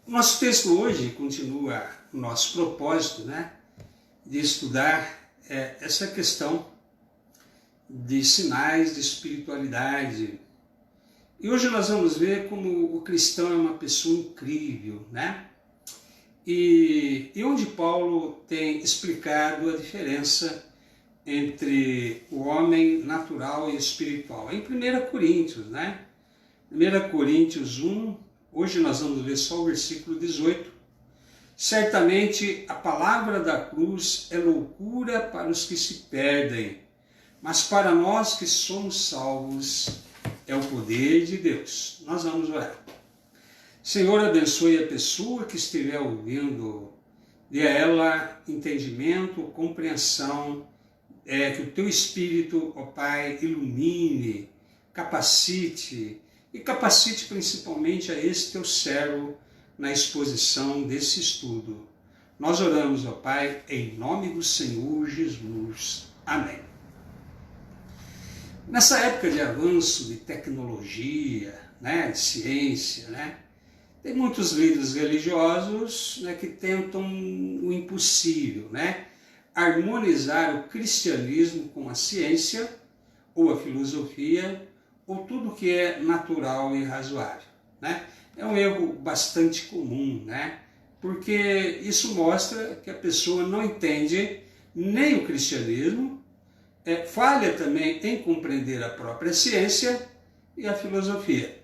O nosso texto hoje continua o nosso propósito, de estudar essa questão de sinais de espiritualidade. E hoje nós vamos ver como o cristão é uma pessoa incrível, E onde Paulo tem explicado a diferença entre o homem natural e espiritual. Em 1 Coríntios, 1 Coríntios 1, hoje nós vamos ver só o versículo 18. Certamente a palavra da cruz é loucura para os que se perdem, mas para nós que somos salvos é o poder de Deus. Nós vamos orar. Senhor, abençoe a pessoa que estiver ouvindo, dê a ela entendimento, compreensão, que o teu Espírito, ó Pai, ilumine, capacite, e capacite principalmente a esse teu servo na exposição desse estudo. Nós oramos, ó Pai, em nome do Senhor Jesus. Amém. Nessa época de avanço de tecnologia, de ciência, tem muitos líderes religiosos que tentam o impossível, harmonizar o cristianismo com a ciência, ou a filosofia, ou tudo que é natural e razoável. É um erro bastante comum, porque isso mostra que a pessoa não entende nem o cristianismo, falha também em compreender a própria ciência e a filosofia.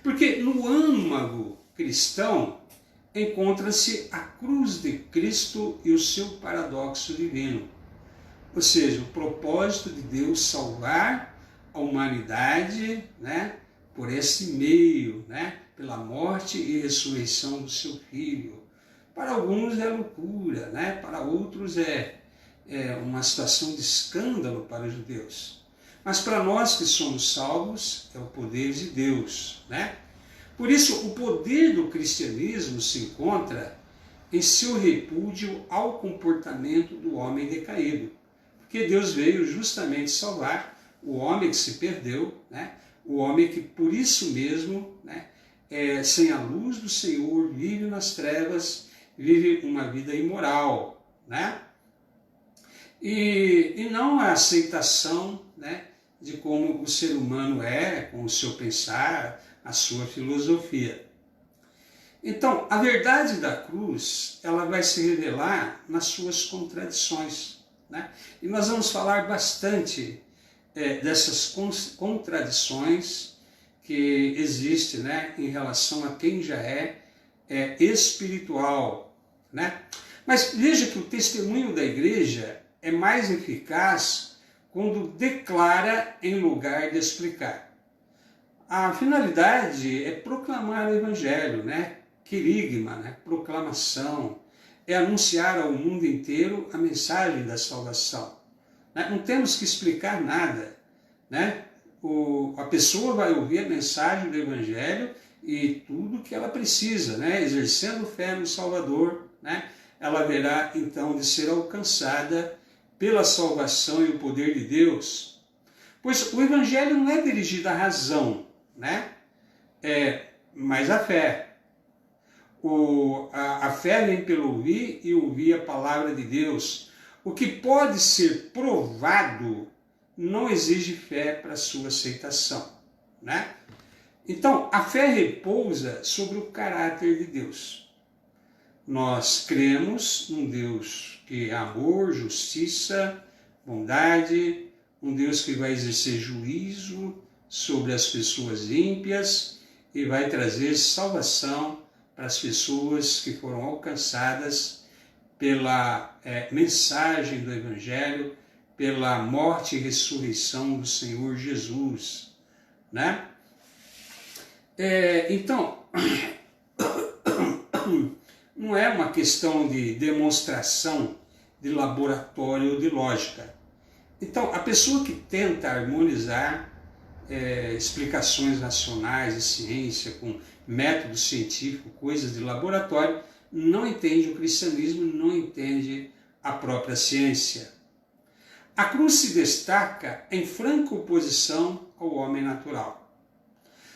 Porque no âmago cristão encontra-se a cruz de Cristo e o seu paradoxo divino. Ou seja, o propósito de Deus salvar a humanidade, por esse meio, pela morte e ressurreição do seu Filho. Para alguns é loucura, para outros é uma situação de escândalo para os judeus. Mas para nós que somos salvos, é o poder de Deus. Por isso, o poder do cristianismo se encontra em seu repúdio ao comportamento do homem decaído. Porque Deus veio justamente salvar o homem que se perdeu, o homem que por isso mesmo, sem a luz do Senhor, vive nas trevas, vive uma vida imoral. E não a aceitação de como o ser humano é, com o seu pensar, a sua filosofia. Então, a verdade da cruz, ela vai se revelar nas suas contradições. E nós vamos falar bastante dessas contradições que existem em relação a quem já é espiritual. Mas veja que o testemunho da igreja é mais eficaz quando declara em lugar de explicar. A finalidade é proclamar o Evangelho, querigma, proclamação, é anunciar ao mundo inteiro a mensagem da salvação. Não temos que explicar nada. A pessoa vai ouvir a mensagem do Evangelho e tudo que ela precisa, exercendo fé no Salvador, ela haverá então de ser alcançada pela salvação e o poder de Deus. Pois o Evangelho não é dirigido à razão, mas à fé. A fé vem pelo ouvir e ouvir a palavra de Deus. O que pode ser provado não exige fé para sua aceitação. Então, a fé repousa sobre o caráter de Deus. Nós cremos num Deus que é amor, justiça, bondade, um Deus que vai exercer juízo sobre as pessoas ímpias e vai trazer salvação para as pessoas que foram alcançadas pela mensagem do Evangelho, pela morte e ressurreição do Senhor Jesus. Então, não é uma questão de demonstração de laboratório ou de lógica. Então, a pessoa que tenta harmonizar explicações racionais de ciência com método científico, coisas de laboratório, não entende o cristianismo, não entende a própria ciência. A cruz se destaca em franca oposição ao homem natural.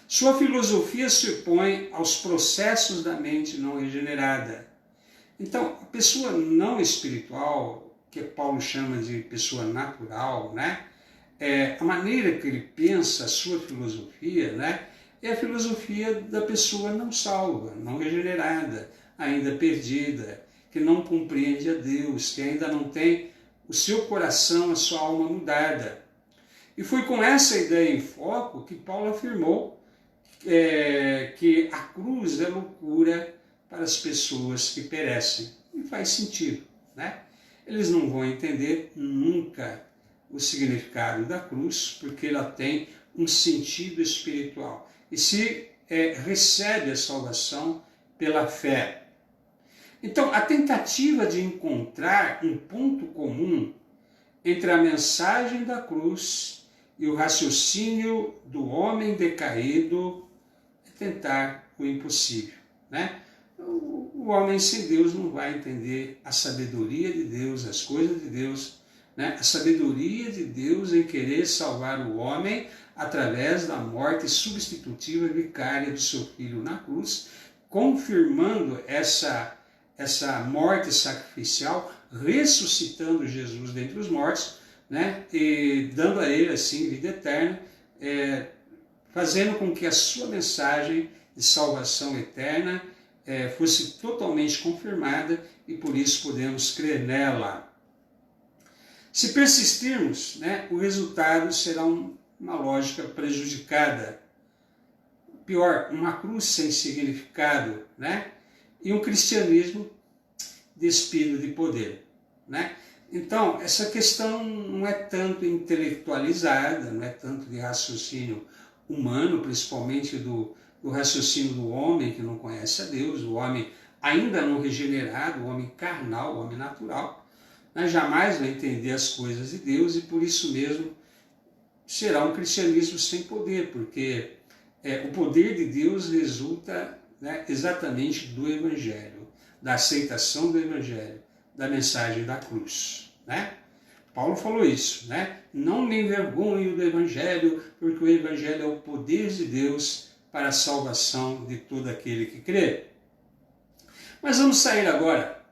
Sua filosofia se opõe aos processos da mente não regenerada. Então, a pessoa não espiritual, que Paulo chama de pessoa natural, né? A maneira que ele pensa, a sua filosofia, né? É a filosofia da pessoa não salva, não regenerada, ainda perdida, que não compreende a Deus, que ainda não tem o seu coração, a sua alma mudada. E foi com essa ideia em foco que Paulo afirmou que a cruz é loucura para as pessoas que perecem. E faz sentido, né? Eles não vão entender nunca o significado da cruz, porque ela tem um sentido espiritual. E se recebe a salvação pela fé. Então, a tentativa de encontrar um ponto comum entre a mensagem da cruz e o raciocínio do homem decaído é tentar o impossível, né? O homem sem Deus não vai entender a sabedoria de Deus, as coisas de Deus, né? A sabedoria de Deus em querer salvar o homem através da morte substitutiva vicária do seu Filho na cruz, confirmando essa morte sacrificial, ressuscitando Jesus dentre os mortos, né? E dando a ele assim vida eterna, fazendo com que a sua mensagem de salvação eterna fosse totalmente confirmada e por isso podemos crer nela. Se persistirmos, né, o resultado será uma lógica prejudicada. Pior, uma cruz sem significado, né? E um cristianismo despido de poder, né? Então, essa questão não é tanto intelectualizada, não é tanto de raciocínio humano, principalmente do raciocínio do homem que não conhece a Deus, o homem ainda não regenerado, o homem carnal, o homem natural, né? Jamais vai entender as coisas de Deus e por isso mesmo será um cristianismo sem poder, porque o poder de Deus resulta, né, exatamente do Evangelho, da aceitação do Evangelho, da mensagem da cruz, né? Paulo falou isso, né? Não me envergonho do Evangelho, porque o Evangelho é o poder de Deus para a salvação de todo aquele que crê. Mas vamos sair agora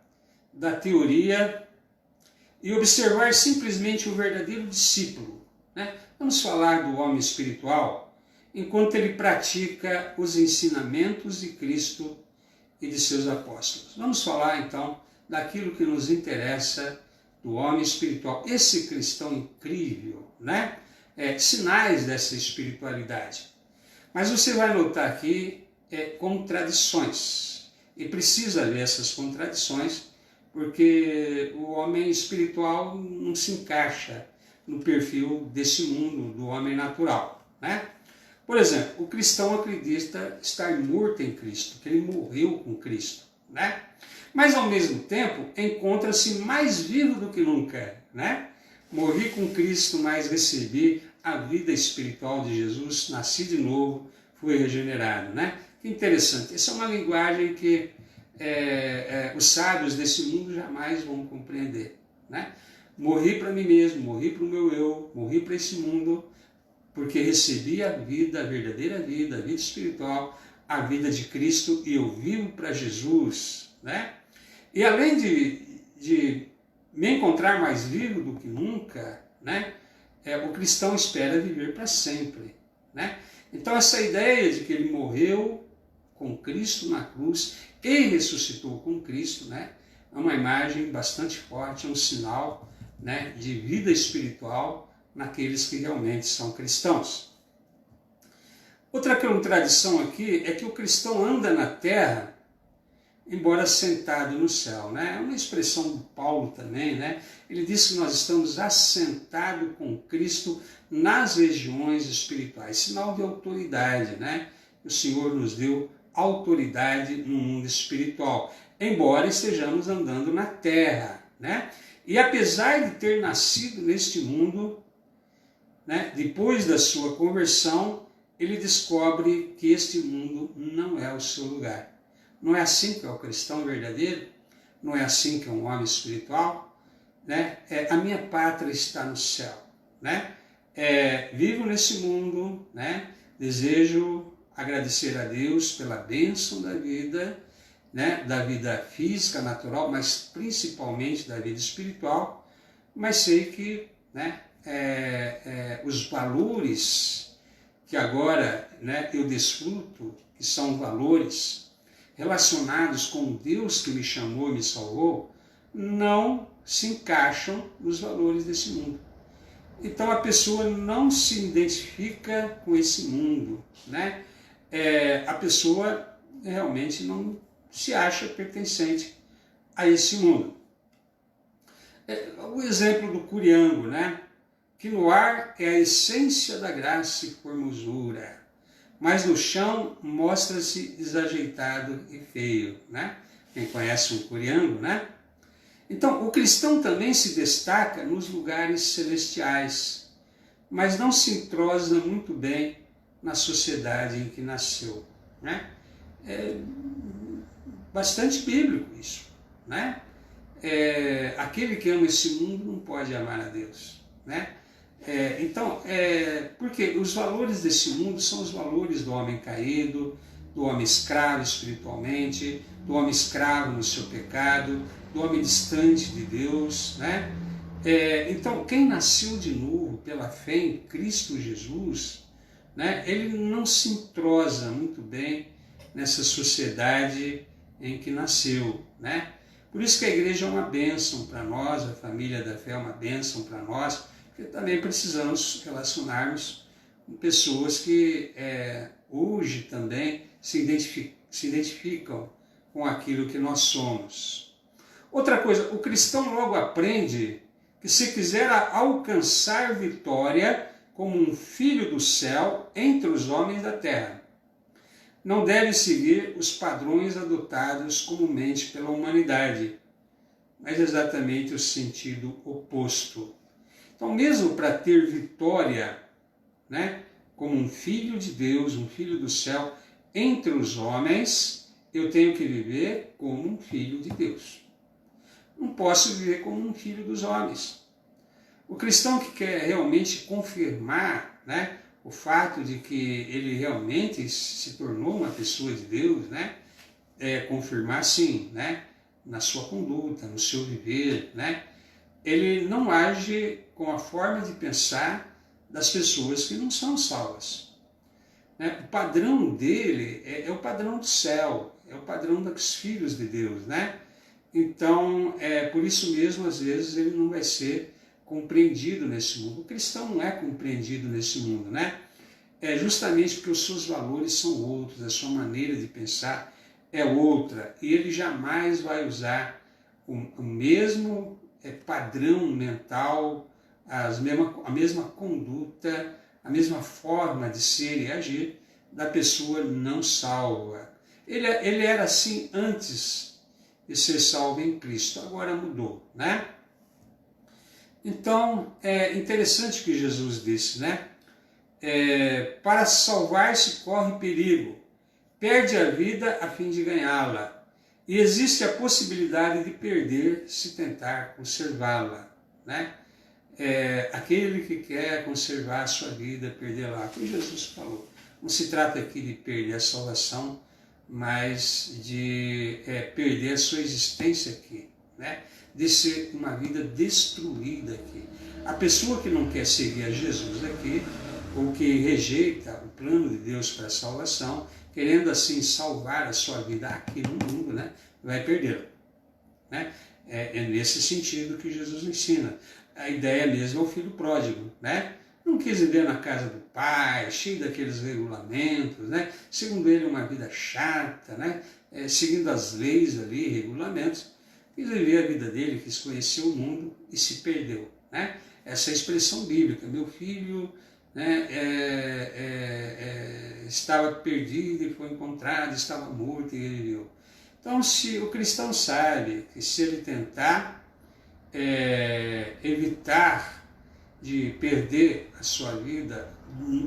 da teoria e observar simplesmente o verdadeiro discípulo, né? Vamos falar do homem espiritual enquanto ele pratica os ensinamentos de Cristo e de seus apóstolos. Vamos falar então daquilo que nos interessa do homem espiritual, esse cristão incrível, né? Sinais dessa espiritualidade. Mas você vai notar aqui contradições, e precisa ver essas contradições, porque o homem espiritual não se encaixa no perfil desse mundo, do homem natural, né? Por exemplo, o cristão acredita estar morto em Cristo, que ele morreu com Cristo, né? Mas ao mesmo tempo encontra-se mais vivo do que nunca, né? Morri com Cristo, mas recebi a vida espiritual de Jesus, nasci de novo, fui regenerado, né? Que interessante. Essa é uma linguagem que os sábios desse mundo jamais vão compreender, né? Morri para mim mesmo, morri para o meu eu, morri para esse mundo, porque recebi a vida, a verdadeira vida, a vida espiritual, a vida de Cristo, e eu vivo para Jesus, né? E além de me encontrar mais vivo do que nunca, né? O cristão espera viver para sempre, né? Então essa ideia de que ele morreu com Cristo na cruz e ressuscitou com Cristo, né? É uma imagem bastante forte, é um sinal, né, de vida espiritual naqueles que realmente são cristãos. Outra contradição aqui é que o cristão anda na terra, embora sentado no céu, né? É uma expressão do Paulo também, né? Ele diz que nós estamos assentados com Cristo nas regiões espirituais, sinal de autoridade, né? O Senhor nos deu autoridade no mundo espiritual, embora estejamos andando na terra, né? E apesar de ter nascido neste mundo, né, depois da sua conversão, ele descobre que este mundo não é o seu lugar. Não é assim que é o cristão verdadeiro? Não é assim que é um homem espiritual? Né? A minha pátria está no céu, né? Vivo nesse mundo, né? Desejo agradecer a Deus pela bênção da vida, né, da vida física, natural, mas principalmente da vida espiritual, mas sei que, né, os valores que agora, né, eu desfruto, que são valores relacionados com Deus que me chamou e me salvou, não se encaixam nos valores desse mundo. Então a pessoa não se identifica com esse mundo, né? A pessoa realmente não se acha pertencente a esse mundo. O exemplo do curiango, né? Que no ar é a essência da graça e formosura, mas no chão mostra-se desajeitado e feio, né? Quem conhece um curiango, né? Então, o cristão também se destaca nos lugares celestiais, mas não se entrosa muito bem na sociedade em que nasceu, né? É bastante bíblico isso, né? Aquele que ama esse mundo não pode amar a Deus, né? Porque os valores desse mundo são os valores do homem caído, do homem escravo espiritualmente, do homem escravo no seu pecado, do homem distante de Deus, né? Então, quem nasceu de novo pela fé em Cristo Jesus, né, ele não se entrosa muito bem nessa sociedade em que nasceu, né? Por isso que a igreja é uma bênção para nós, a família da fé é uma bênção para nós, porque também precisamos relacionarmos com pessoas que hoje também se identificam com aquilo que nós somos. Outra coisa, o cristão logo aprende que se quiser alcançar vitória como um filho do céu entre os homens da terra, não deve seguir os padrões adotados comumente pela humanidade, mas exatamente o sentido oposto. Então, mesmo para ter vitória, né, como um filho de Deus, um filho do céu, entre os homens, eu tenho que viver como um filho de Deus. Não posso viver como um filho dos homens. O cristão que quer realmente confirmar, né, o fato de que ele realmente se tornou uma pessoa de Deus, né, confirmar sim, né, na sua conduta, no seu viver, né, ele não age com a forma de pensar das pessoas que não são salvas. Né? O padrão dele é o padrão do céu, é o padrão dos filhos de Deus, né? Então, por isso mesmo, às vezes, ele não vai ser compreendido nesse mundo. O cristão não é compreendido nesse mundo, né? Justamente porque os seus valores são outros, a sua maneira de pensar é outra, e ele jamais vai usar o mesmo padrão mental, a mesma conduta, a mesma forma de ser e agir da pessoa não salva. Ele era assim antes de ser salvo em Cristo, agora mudou, né? Então, é interessante que Jesus disse, né? Para salvar-se corre perigo, perde a vida a fim de ganhá-la, e existe a possibilidade de perder se tentar conservá-la, né? Aquele que quer conservar a sua vida, perdê-la, como Jesus falou. Não se trata aqui de perder a salvação, mas de perder a sua existência aqui, né? De ser uma vida destruída aqui. A pessoa que não quer seguir a Jesus aqui, ou que rejeita o plano de Deus para a salvação, querendo assim salvar a sua vida aqui no mundo, né, vai perdê-la. Né? É nesse sentido que Jesus ensina. A ideia mesmo é o filho pródigo, né? Não quis viver na casa do pai, cheio daqueles regulamentos, né? Segundo ele, uma vida chata, né? Seguindo as leis ali, regulamentos. Quis viver a vida dele, quis conhecer o mundo e se perdeu, né? Essa é a expressão bíblica. Meu filho, né, estava perdido e foi encontrado, estava morto e ele viveu. Então, se o cristão sabe que se ele tentar evitar de perder a sua vida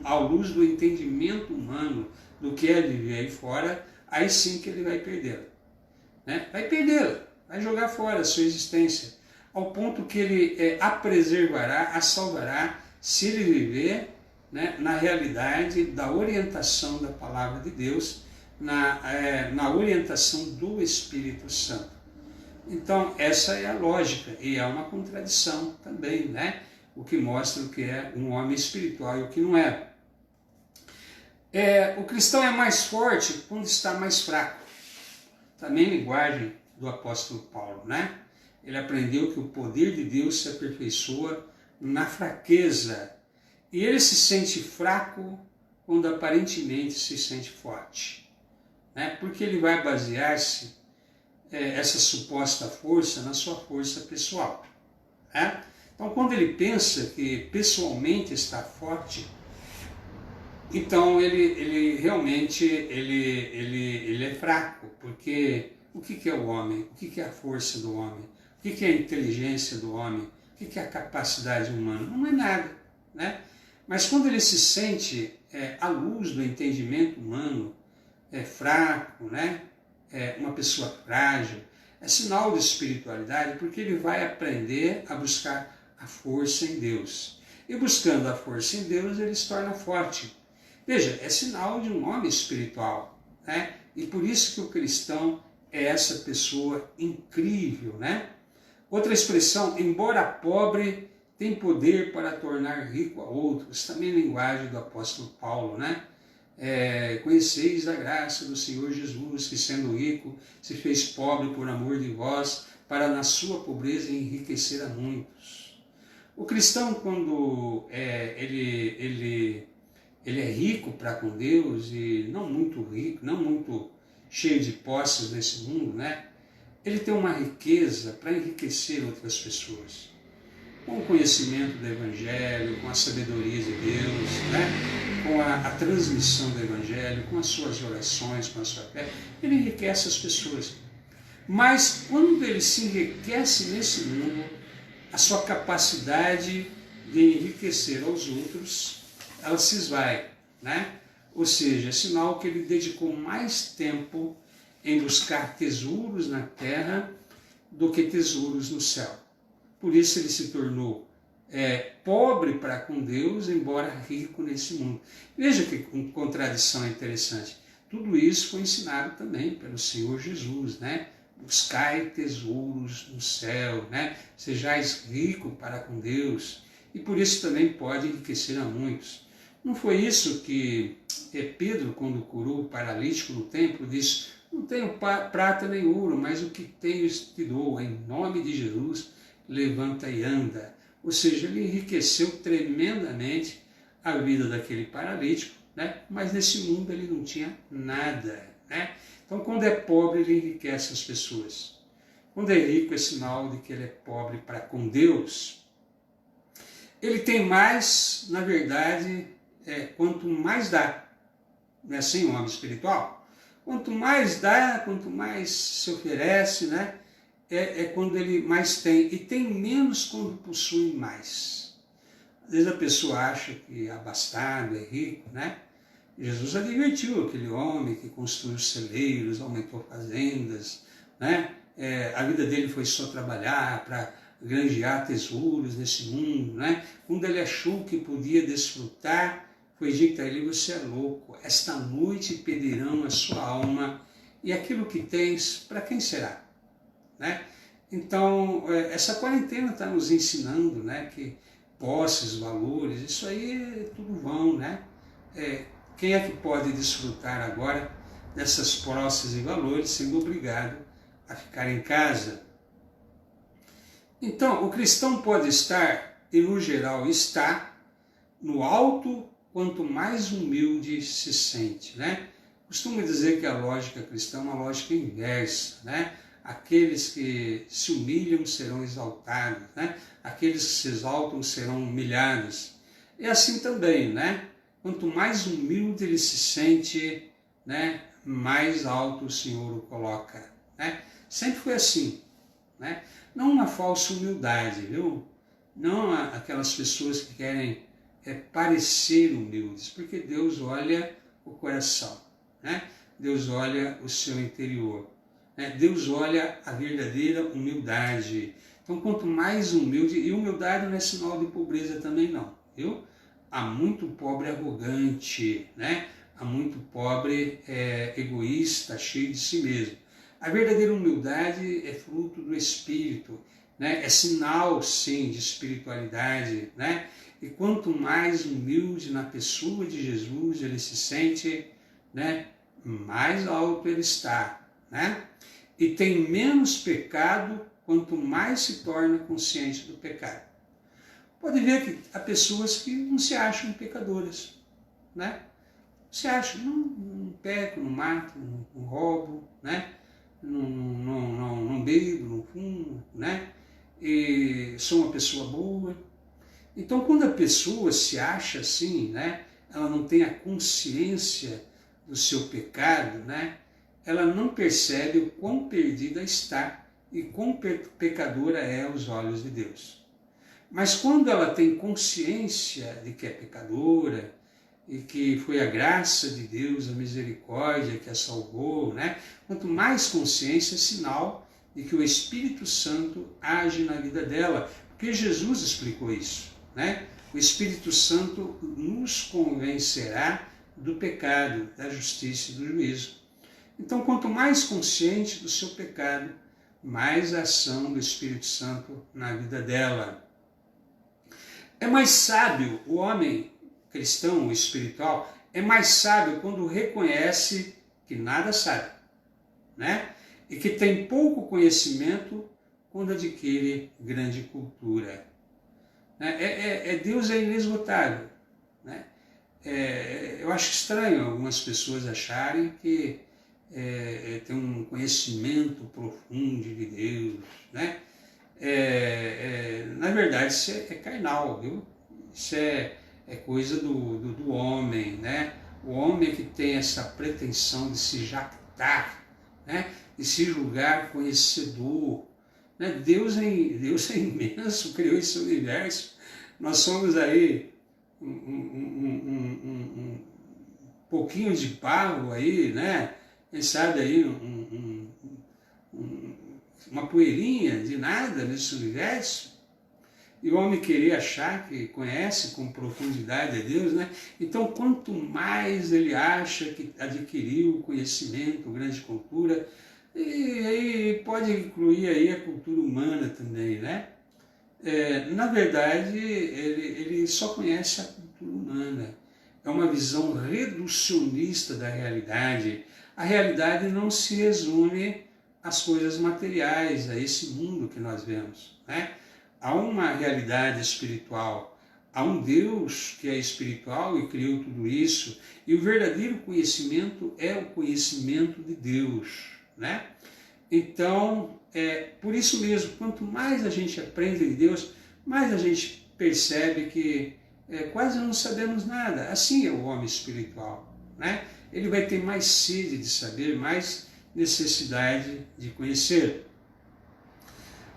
à luz do entendimento humano do que é viver aí fora, aí sim que ele vai perdê-la. Né? Vai perdê-la, vai jogar fora a sua existência, ao ponto que ele a preservará, a salvará, se ele viver né, na realidade da orientação da palavra de Deus, na orientação do Espírito Santo. Então, essa é a lógica, e é uma contradição também, né? O que mostra o que é um homem espiritual e o que não é. O cristão é mais forte quando está mais fraco. Também linguagem do apóstolo Paulo, né? Ele aprendeu que o poder de Deus se aperfeiçoa na fraqueza. E ele se sente fraco quando aparentemente se sente forte, né? Porque ele vai basear-se essa suposta força na sua força pessoal, né? Então, quando ele pensa que pessoalmente está forte, então ele realmente ele é fraco, porque o que é o homem? O que é a força do homem? O que é a inteligência do homem? O que é a capacidade humana? Não é nada, né? Mas quando ele se sente à luz do entendimento humano, fraco, né? Uma pessoa frágil, é sinal de espiritualidade, porque ele vai aprender a buscar a força em Deus. E buscando a força em Deus, ele se torna forte. Veja, é sinal de um homem espiritual, né? E por isso que o cristão é essa pessoa incrível, né? Outra expressão, embora pobre, tem poder para tornar rico a outros. Também linguagem do apóstolo Paulo, né? Conheceis a graça do Senhor Jesus, que sendo rico, se fez pobre por amor de vós, para na sua pobreza enriquecer a muitos. O cristão, quando ele é rico para com Deus, e não muito rico, não muito cheio de posses nesse mundo, né? Ele tem uma riqueza para enriquecer outras pessoas. Com o conhecimento do Evangelho, com a sabedoria de Deus, né? Com a transmissão do Evangelho, com as suas orações, com a sua fé, ele enriquece as pessoas. Mas quando ele se enriquece nesse mundo, a sua capacidade de enriquecer aos outros, ela se esvai, né? Ou seja, é sinal que ele dedicou mais tempo em buscar tesouros na terra do que tesouros no céu. Por isso ele se tornou pobre para com Deus, embora rico nesse mundo. Veja que contradição interessante. Tudo isso foi ensinado também pelo Senhor Jesus, né? Buscai tesouros no céu, né? Sejais rico para com Deus. E por isso também pode enriquecer a muitos. Não foi isso que Pedro, quando curou o paralítico no templo, disse: não tenho prata nem ouro, mas o que tenho te dou, em nome de Jesus, levanta e anda. Ou seja, ele enriqueceu tremendamente a vida daquele paralítico, né? Mas nesse mundo ele não tinha nada, né? Então, quando é pobre, ele enriquece as pessoas. Quando é rico, é sinal de que ele é pobre para com Deus. Ele tem mais, na verdade, quanto mais dá. Não é assim o homem espiritual? Quanto mais dá, quanto mais se oferece, né? Quando ele mais tem. E tem menos quando possui mais. Às vezes a pessoa acha que é abastado, é rico, né? Jesus advertiu aquele homem que construiu celeiros, aumentou fazendas, né? A vida dele foi só trabalhar para granjear tesouros nesse mundo, né? Quando ele achou que podia desfrutar, foi dito a ele: você é louco, esta noite pedirão a sua alma, e aquilo que tens, para quem será? Né? Então, essa quarentena está nos ensinando, né, que posses, valores, isso aí é tudo vão, né? Quem é que pode desfrutar agora dessas posses e valores sendo obrigado a ficar em casa? Então, o cristão pode estar, e no geral está, no alto quanto mais humilde se sente, né? Costumo dizer que a lógica cristã é uma lógica inversa, né? Aqueles que se humilham serão exaltados, né? Aqueles que se exaltam serão humilhados. E assim também, né? Quanto mais humilde ele se sente, né, mais alto o Senhor o coloca, né? Sempre foi assim, né? Não uma falsa humildade, viu? Não aquelas pessoas que querem parecer humildes, porque Deus olha o coração, né? Deus olha o seu interior, né? Deus olha a verdadeira humildade. Então, quanto mais humilde, e humildade não é sinal de pobreza também não, viu? há muito pobre arrogante, né? Há muito pobre egoísta, cheio de si mesmo. A verdadeira humildade é fruto do Espírito, né? É sinal, sim, de espiritualidade, né? E quanto mais humilde na pessoa de Jesus ele se sente, né? Mais alto ele está, né? E tem menos pecado quanto mais se torna consciente do pecado. Pode ver que há pessoas que não se acham pecadoras, né? Se acham, não peco, não mato, não roubo, né? Não bebo, não fumo, né? E sou uma pessoa boa. Então, quando a pessoa se acha assim, né? Ela não tem a consciência do seu pecado, né? Ela não percebe o quão perdida está e quão pecadora é aos olhos de Deus. Mas quando ela tem consciência de que é pecadora e que foi a graça de Deus, a misericórdia que a salvou, né? Quanto mais consciência, é sinal de que o Espírito Santo age na vida dela, porque Jesus explicou isso, né? O Espírito Santo nos convencerá do pecado, da justiça e do juízo. Então, quanto mais consciente do seu pecado, mais a ação do Espírito Santo na vida dela. É mais sábio o homem cristão, espiritual, é mais sábio quando reconhece que nada sabe, né? E que tem pouco conhecimento quando adquire grande cultura. Deus é inesgotável, né? Eu acho estranho algumas pessoas acharem que tem um conhecimento profundo de Deus, né? Na verdade, isso é carnal, viu? Isso é coisa do homem, né? O homem que tem essa pretensão de se jactar, né? De se julgar conhecedor, né? Deus é imenso, criou esse universo. Nós somos aí um pouquinho de barro aí, né? Quem sabe aí uma poeirinha de nada nesse universo. E o homem querer achar que conhece com profundidade a Deus, né? Então, quanto mais ele acha que adquiriu conhecimento, grande cultura, e aí pode incluir aí a cultura humana também, né? Na verdade, ele só conhece a cultura humana. É uma visão reducionista da realidade. A realidade não se resume às coisas materiais, a esse mundo que nós vemos, né? Há uma realidade espiritual, há um Deus que é espiritual e criou tudo isso, e o verdadeiro conhecimento é o conhecimento de Deus, né? Então, por isso mesmo, quanto mais a gente aprende de Deus, mais a gente percebe que quase não sabemos nada. Assim é o homem espiritual, né? Ele vai ter mais sede de saber, mais necessidade de conhecer.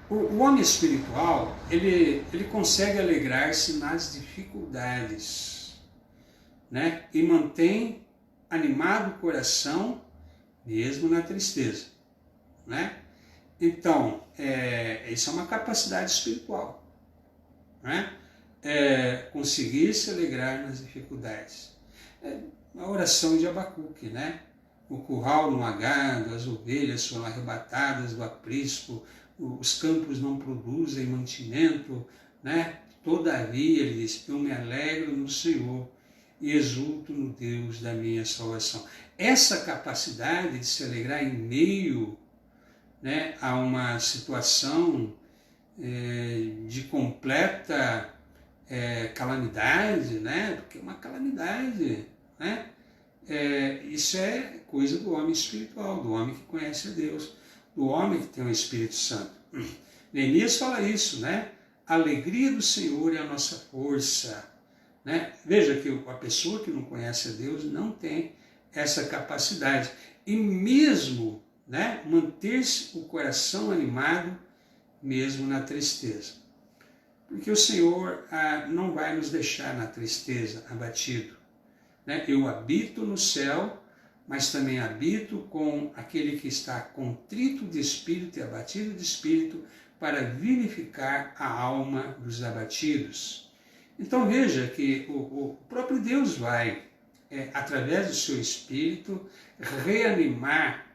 O homem espiritual, ele consegue alegrar-se nas dificuldades, né? E mantém animado o coração mesmo na tristeza, né? Então, isso é uma capacidade espiritual, né? Conseguir se alegrar nas dificuldades. A oração de Abacuque, né? O curral não há gado, as ovelhas foram arrebatadas do aprisco, os campos não produzem mantimento, né? Todavia, ele diz, eu me alegro no Senhor e exulto no Deus da minha salvação. Essa capacidade de se alegrar em meio, né, a uma situação de completa calamidade, né? Porque é uma calamidade, né? Isso é coisa do homem espiritual, do homem que conhece a Deus, do homem que tem o Espírito Santo. Neemias fala isso, né? A alegria do Senhor é a nossa força, né? Veja que a pessoa que não conhece a Deus não tem essa capacidade. E mesmo, né, manter-se o coração animado, mesmo na tristeza. Porque o Senhor não vai nos deixar na tristeza, abatido, né? Eu habito no céu, mas também habito com aquele que está contrito de espírito e abatido de espírito, para vivificar a alma dos abatidos. Então veja que o próprio Deus vai, através do seu Espírito, reanimar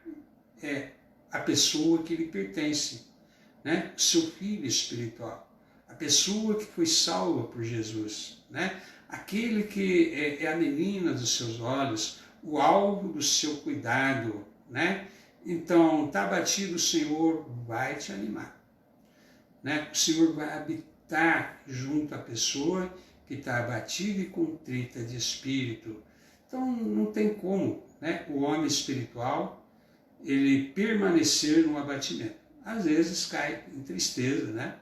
a pessoa que lhe pertence, né? O seu filho espiritual, a pessoa que foi salva por Jesus, né? Aquele que é a menina dos seus olhos, o alvo do seu cuidado, né? Então, está abatido, o Senhor vai te animar, né? O Senhor vai habitar junto à pessoa que está abatida e contrita de espírito. Então, não tem como, né, o homem espiritual ele permanecer no abatimento. Às vezes cai em tristeza, né?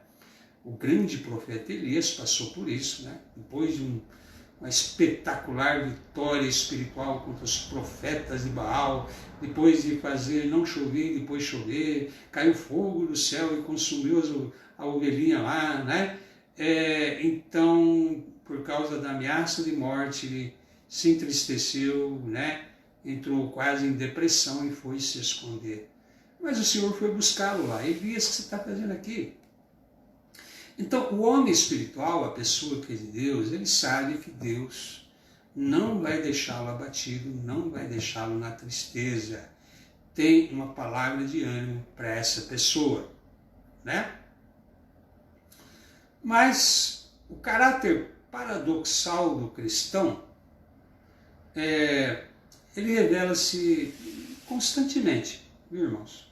O grande profeta Elias passou por isso, né? Depois de uma espetacular vitória espiritual contra os profetas de Baal, depois de fazer não chover e depois chover, caiu fogo do céu e consumiu a ovelhinha lá, né? Então, por causa da ameaça de morte, ele se entristeceu, né? Entrou quase em depressão e foi se esconder. Mas o Senhor foi buscá-lo lá. Elias, o que você está fazendo aqui? Então, o homem espiritual, a pessoa que é de Deus, ele sabe que Deus não vai deixá-lo abatido, não vai deixá-lo na tristeza. Tem uma palavra de ânimo para essa pessoa, né? Mas o caráter paradoxal do cristão, ele revela-se constantemente, viu, irmãos?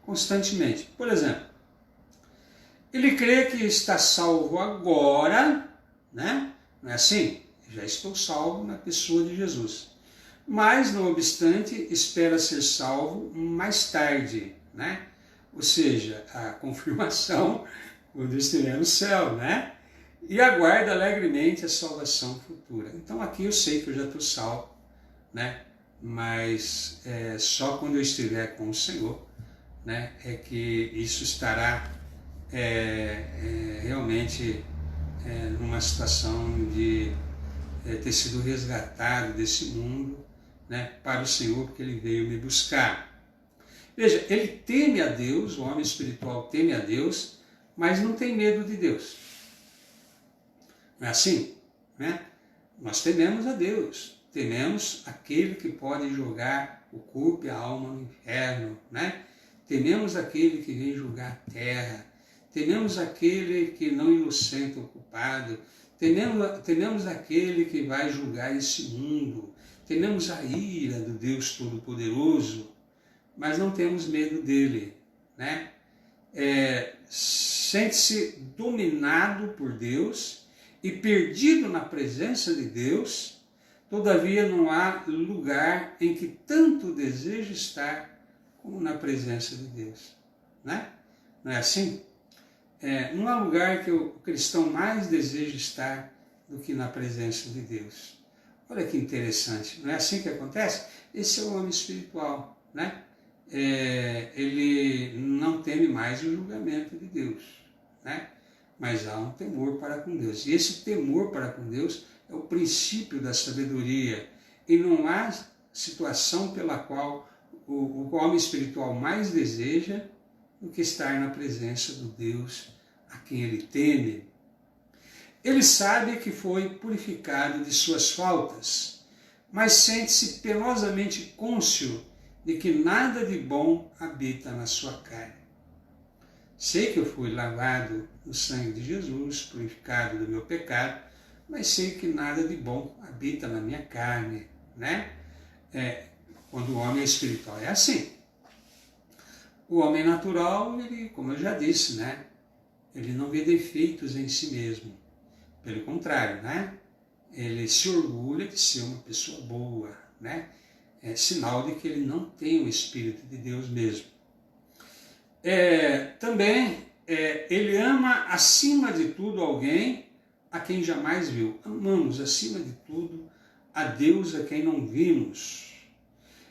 Constantemente. Por exemplo, ele crê que está salvo agora, né? Não é assim? Já estou salvo na pessoa de Jesus. Mas, não obstante, espera ser salvo mais tarde, né? Ou seja, a confirmação quando estiver no céu, né? E aguarda alegremente a salvação futura. Então aqui eu sei que eu já estou salvo, né? Mas só quando eu estiver com o Senhor, né, é que isso estará realmente numa situação de ter sido resgatado desse mundo, né, para o Senhor, porque Ele veio me buscar. Veja, ele teme a Deus, o homem espiritual teme a Deus, mas não tem medo de Deus. Não é assim? Né? Nós tememos a Deus, tememos aquele que pode jogar o corpo e a alma no inferno, né? Tememos aquele que vem julgar a terra, tememos aquele que não inocenta o culpado, tememos aquele que vai julgar esse mundo, tememos a ira do Deus Todo-Poderoso, mas não temos medo dele, né? Sente-se dominado por Deus e perdido na presença de Deus, todavia não há lugar em que tanto deseja estar como na presença de Deus, né? Não é assim? Não há lugar que o cristão mais deseja estar do que na presença de Deus. Olha que interessante, não é assim que acontece? Esse é o homem espiritual, né? Ele não teme mais o julgamento de Deus, né? Mas há um temor para com Deus. E esse temor para com Deus é o princípio da sabedoria. E não há situação pela qual o homem espiritual mais deseja do que estar na presença do Deus a quem ele teme. Ele sabe que foi purificado de suas faltas, mas sente-se penosamente cônscio de que nada de bom habita na sua carne. Sei que eu fui lavado no sangue de Jesus, purificado do meu pecado, mas sei que nada de bom habita na minha carne, né? Quando o homem é espiritual é assim. O homem natural, ele, como eu já disse, né? Ele não vê defeitos em si mesmo. Pelo contrário, né? Ele se orgulha de ser uma pessoa boa, né? É sinal de que ele não tem o Espírito de Deus mesmo. Também ele ama acima de tudo alguém a quem jamais viu. Amamos acima de tudo a Deus a quem não vimos.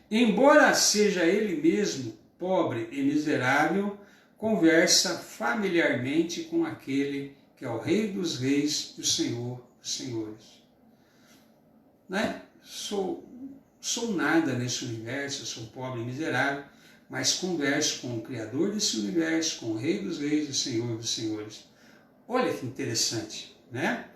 Embora seja ele mesmo pobre e miserável, conversa familiarmente com aquele que é o Rei dos Reis e o Senhor dos Senhores. Né? Sou nada nesse universo, eu sou pobre e miserável, mas converso com o Criador desse universo, com o Rei dos Reis e o Senhor dos Senhores. Olha que interessante, né?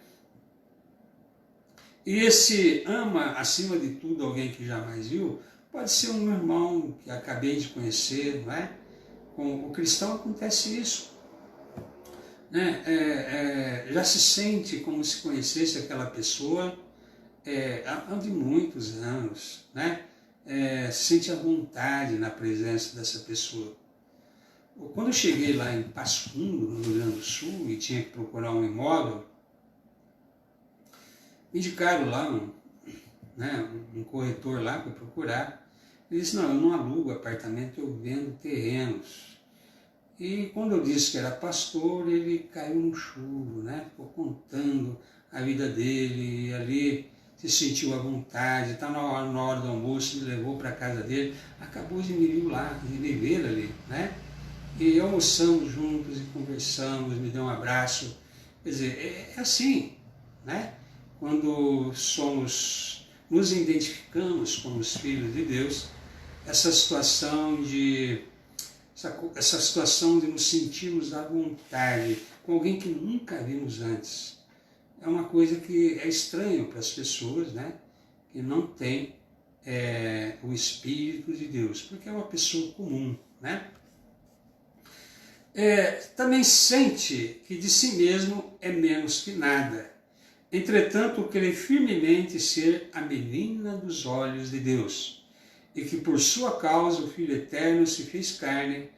E esse ama, acima de tudo, alguém que jamais viu, pode ser um irmão que acabei de conhecer, não é? Com o cristão acontece isso. Né? Já se sente como se conhecesse aquela pessoa há de muitos anos, né? Se sente à vontade na presença dessa pessoa. Quando eu cheguei lá em Passo Fundo, no Rio Grande do Sul, e tinha que procurar um imóvel, me indicaram lá um corretor lá para procurar. Ele disse, não, eu não alugo apartamento, eu vendo terrenos. E quando eu disse que era pastor, ele caiu no choro, né? Ficou contando a vida dele, e ali se sentiu à vontade, está na hora do almoço, me levou para a casa dele, acabou de me vir lá, de me ver ali, né? E almoçamos juntos e conversamos, me deu um abraço. Quer dizer, é assim, né? Quando nos identificamos como os filhos de Deus, essa situação de nos sentirmos à vontade com alguém que nunca vimos antes, é uma coisa que é estranho para as pessoas, né? Que não tem o Espírito de Deus, porque é uma pessoa comum, né? Também sente que de si mesmo é menos que nada. Entretanto, crê firmemente ser a menina dos olhos de Deus, e que por sua causa o Filho Eterno se fez carne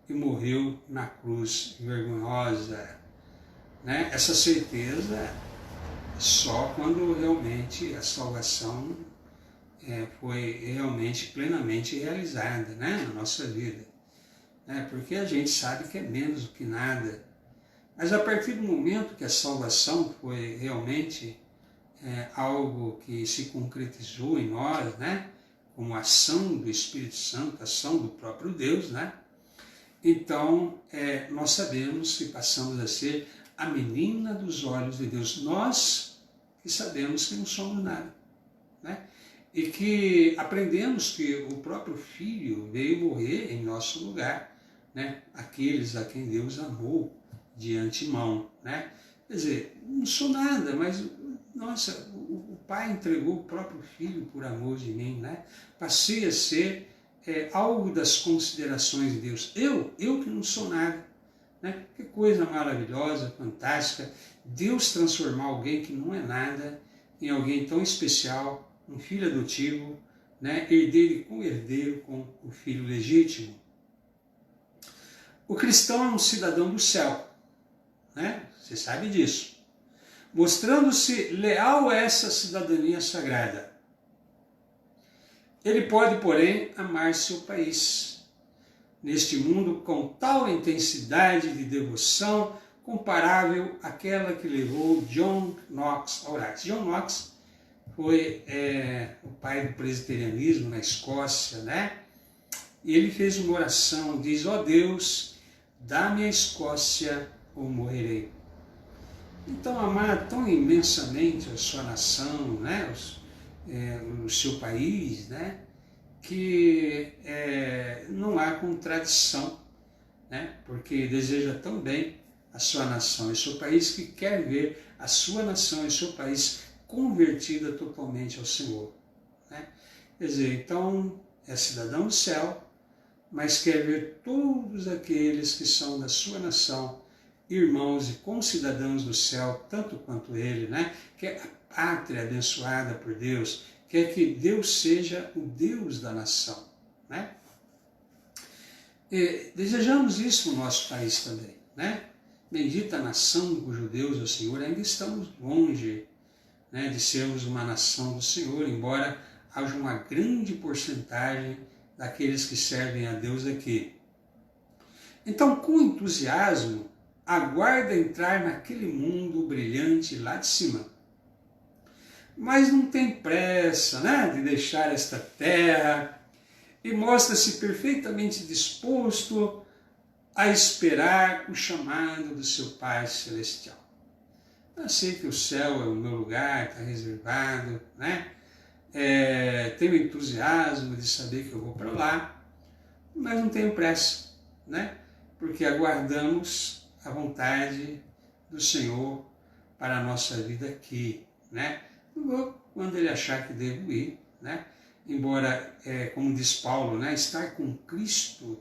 e morreu na cruz vergonhosa. Né? Essa certeza só quando realmente a salvação foi realmente plenamente realizada, né? Na nossa vida. Porque a gente sabe que é menos do que nada. Mas a partir do momento que a salvação foi realmente algo que se concretizou em nós, né? Como ação do Espírito Santo, ação do próprio Deus, né? Então nós sabemos que passamos a ser a menina dos olhos de Deus. Nós que sabemos que não somos nada, né? E que aprendemos que o próprio Filho veio morrer em nosso lugar, né? Aqueles a quem Deus amou de antemão, né? Quer dizer, não sou nada, mas, nossa, o Pai entregou o próprio Filho por amor de mim, né? Passei a ser algo das considerações de Deus. Eu que não sou nada, né? Que coisa maravilhosa, fantástica, Deus transformar alguém que não é nada em alguém tão especial, um filho adotivo, né? Herdeiro com o filho legítimo. O cristão é um cidadão do céu, né? Você sabe disso. Mostrando-se leal a essa cidadania sagrada. Ele pode, porém, amar seu país, neste mundo com tal intensidade de devoção comparável àquela que levou John Knox ao Orax. John Knox foi o pai do presbiterianismo na Escócia, né? E ele fez uma oração, diz, ó Deus, dá-me a Escócia ou morrerei. Então, amar tão imensamente a sua nação, né? O seu país, né? Que não há contradição, né? Porque deseja tão bem a sua nação e seu país que quer ver a sua nação e seu país convertida totalmente ao Senhor, né? Quer dizer, então é cidadão do céu, mas quer ver todos aqueles que são da sua nação, irmãos e concidadãos do céu, tanto quanto ele, né? Quer a pátria abençoada por Deus, quer que Deus seja o Deus da nação, né? E desejamos isso no nosso país também, né? Bendita a nação cujo Deus é o Senhor. Ainda estamos longe, né, de sermos uma nação do Senhor, embora haja uma grande porcentagem daqueles que servem a Deus aqui. Então, com entusiasmo, aguarda entrar naquele mundo brilhante lá de cima. Mas não tem pressa, né, de deixar esta terra e mostra-se perfeitamente disposto a esperar o chamado do seu Pai Celestial. Eu sei que o céu é o meu lugar, está reservado, né? Tenho entusiasmo de saber que eu vou para lá, mas não tenho pressa, né? Porque aguardamos a vontade do Senhor para a nossa vida aqui, né? Eu vou quando ele achar que devo ir, né? Embora, como diz Paulo, né, estar com Cristo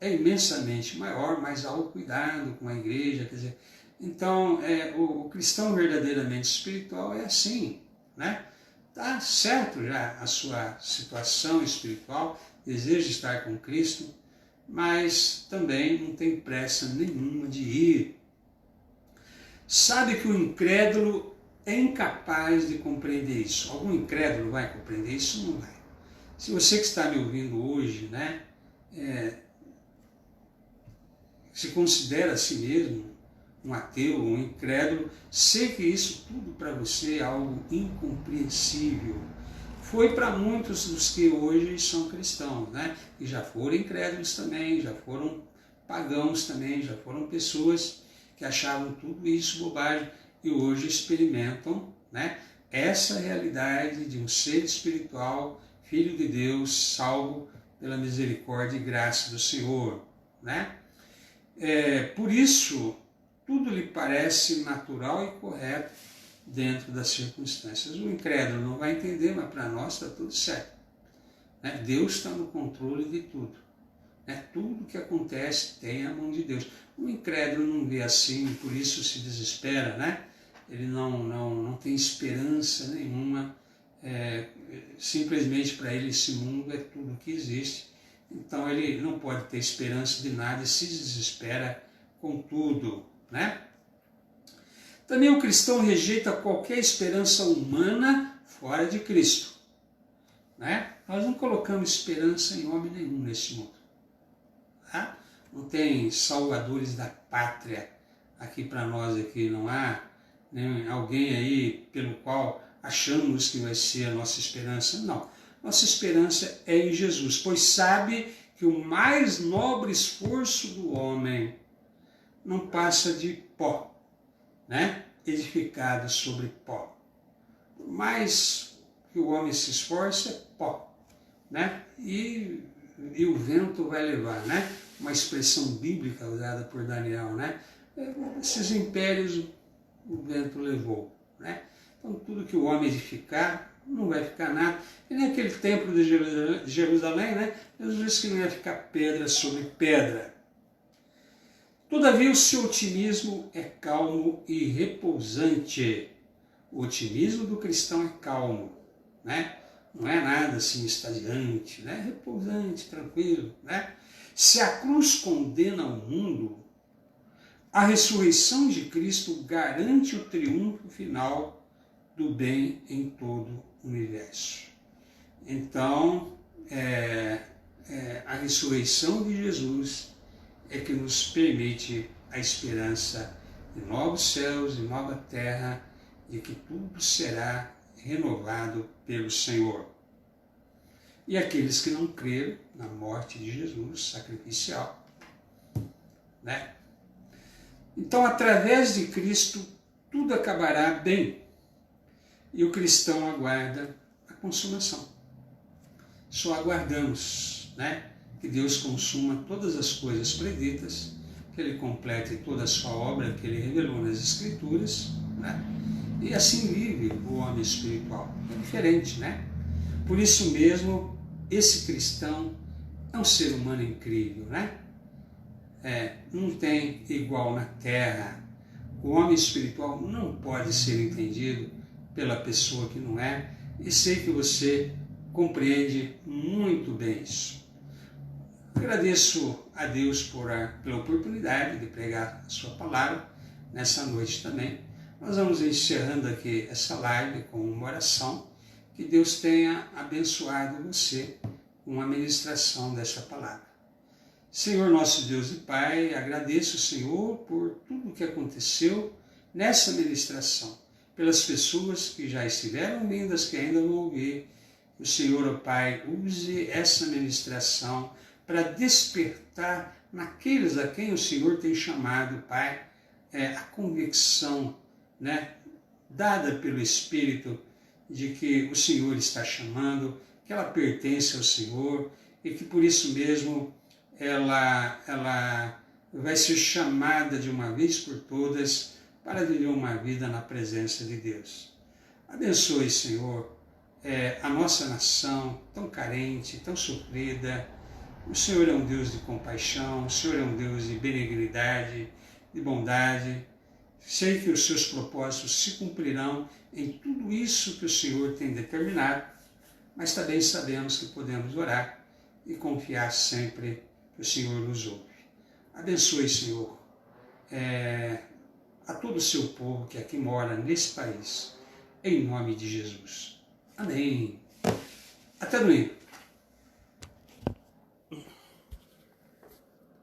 é imensamente maior, mas há o cuidado com a igreja, quer dizer, então o cristão verdadeiramente espiritual é assim, né? Está certo já a sua situação espiritual, deseja estar com Cristo, mas também não tem pressa nenhuma de ir. Sabe que o incrédulo é incapaz de compreender isso. Algum incrédulo vai compreender isso? Não vai. Se você que está me ouvindo hoje, né, se considera a si mesmo um ateu, um incrédulo, sei que isso tudo para você é algo incompreensível. Foi para muitos dos que hoje são cristãos, né? E já foram incrédulos também, já foram pagãos também, já foram pessoas que achavam tudo isso bobagem e hoje experimentam, né, essa realidade de um ser espiritual, filho de Deus, salvo pela misericórdia e graça do Senhor, né? Por isso, tudo lhe parece natural e correto dentro das circunstâncias. O incrédulo não vai entender, mas para nós está tudo certo, né? Deus está no controle de tudo, né? Tudo que acontece tem a mão de Deus. O incrédulo não vê assim, por isso se desespera, né? Ele não tem esperança nenhuma, simplesmente para ele esse mundo é tudo que existe. Então ele não pode ter esperança de nada e se desespera com tudo, né? Também o cristão rejeita qualquer esperança humana fora de Cristo, né? Nós não colocamos esperança em homem nenhum nesse mundo, tá? Não tem salvadores da pátria aqui para nós, aqui não há, né, alguém aí pelo qual achamos que vai ser a nossa esperança. Não, nossa esperança é em Jesus, pois sabe que o mais nobre esforço do homem não passa de pó, né? Edificado sobre pó. Por mais que o homem se esforce, é pó, né? E o vento vai levar, né? Uma expressão bíblica usada por Daniel, né? Esses impérios o vento levou, né? Então tudo que o homem edificar não vai ficar nada. E nem aquele templo de Jerusalém, né? Jesus disse que não ia ficar pedra sobre pedra. Todavia o seu otimismo é calmo e repousante. O otimismo do cristão é calmo, né? Não é nada assim extasiante, né? Repousante, tranquilo, né? Se a cruz condena o mundo, a ressurreição de Cristo garante o triunfo final do bem em todo o universo. Então, a ressurreição de Jesus é que nos permite a esperança de novos céus e nova terra, de que tudo será renovado pelo Senhor. E aqueles que não creram na morte de Jesus sacrificial, né? Então, através de Cristo, tudo acabará bem. E o cristão aguarda a consumação. Só aguardamos, né, que Deus consuma todas as coisas preditas, que Ele complete toda a sua obra que Ele revelou nas Escrituras, né? E assim vive o homem espiritual. É diferente, né? Por isso mesmo, esse cristão é um ser humano incrível, né? Não tem igual na terra. O homem espiritual não pode ser entendido pela pessoa que não é, e sei que você compreende muito bem isso. Agradeço a Deus pela oportunidade de pregar a sua palavra nessa noite também. Nós vamos encerrando aqui essa live com uma oração. Que Deus tenha abençoado você com a ministração dessa palavra. Senhor nosso Deus e Pai, agradeço, Senhor, por tudo que aconteceu nessa ministração, pelas pessoas que já estiveram ouvindo, as que ainda vão ouvir. O Senhor, ó Pai, use essa ministração para despertar naqueles a quem o Senhor tem chamado, Pai, a convicção, né, dada pelo Espírito de que o Senhor está chamando, que ela pertence ao Senhor e que por isso mesmo ela vai ser chamada de uma vez por todas para viver uma vida na presença de Deus. Abençoe, Senhor, a nossa nação tão carente, tão sofrida. O Senhor é um Deus de compaixão, o Senhor é um Deus de benignidade, de bondade. Sei que os seus propósitos se cumprirão em tudo isso que o Senhor tem determinado, mas também sabemos que podemos orar e confiar sempre que o Senhor nos ouve. Abençoe, Senhor, a todo o seu povo que aqui mora nesse país, em nome de Jesus. Amém. Até domingo.